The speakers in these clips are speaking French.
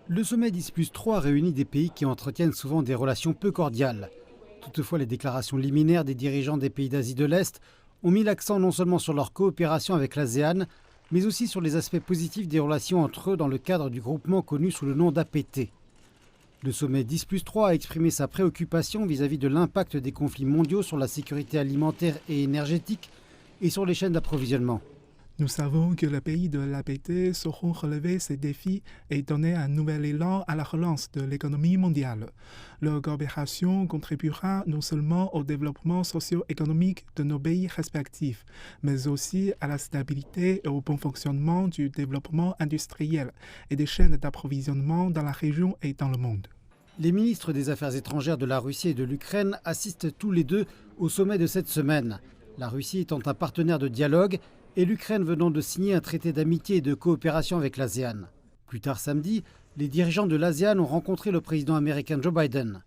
Le sommet 10+3 réunit des pays qui entretiennent souvent des relations peu cordiales. Toutefois, les déclarations liminaires des dirigeants des pays d'Asie de l'Est ont mis l'accent non seulement sur leur coopération avec l'ASEAN, mais aussi sur les aspects positifs des relations entre eux dans le cadre du groupement connu sous le nom d'APT. Le sommet 10+3 a exprimé sa préoccupation vis-à-vis de l'impact des conflits mondiaux sur la sécurité alimentaire et énergétique et sur les chaînes d'approvisionnement. Nous savons que les pays de l'APT sauront relever ces défis et donner un nouvel élan à la relance de l'économie mondiale. Leur coopération contribuera non seulement au développement socio-économique de nos pays respectifs, mais aussi à la stabilité et au bon fonctionnement du développement industriel et des chaînes d'approvisionnement dans la région et dans le monde. Les ministres des Affaires étrangères de la Russie et de l'Ukraine assistent tous les deux au sommet de cette semaine. La Russie étant un partenaire de dialogue et l'Ukraine venant de signer un traité d'amitié et de coopération avec l'ASEAN. Plus tard samedi, les dirigeants de l'ASEAN ont rencontré le président américain Joe Biden.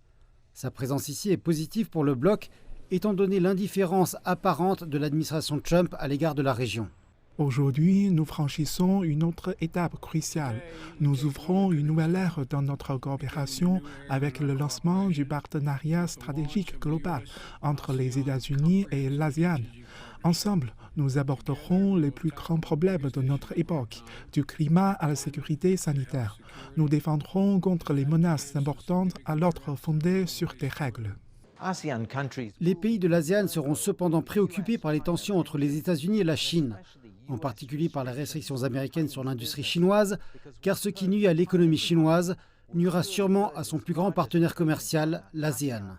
Sa présence ici est positive pour le bloc, étant donné l'indifférence apparente de l'administration Trump à l'égard de la région. Aujourd'hui, nous franchissons une autre étape cruciale. Nous ouvrons une nouvelle ère dans notre coopération avec le lancement du partenariat stratégique global entre les États-Unis et l'ASEAN. Ensemble, nous aborderons les plus grands problèmes de notre époque, du climat à la sécurité sanitaire. Nous défendrons contre les menaces importantes à l'ordre fondé sur des règles. Les pays de l'ASEAN seront cependant préoccupés par les tensions entre les États-Unis et la Chine, en particulier par les restrictions américaines sur l'industrie chinoise, car ce qui nuit à l'économie chinoise nuira sûrement à son plus grand partenaire commercial, l'ASEAN.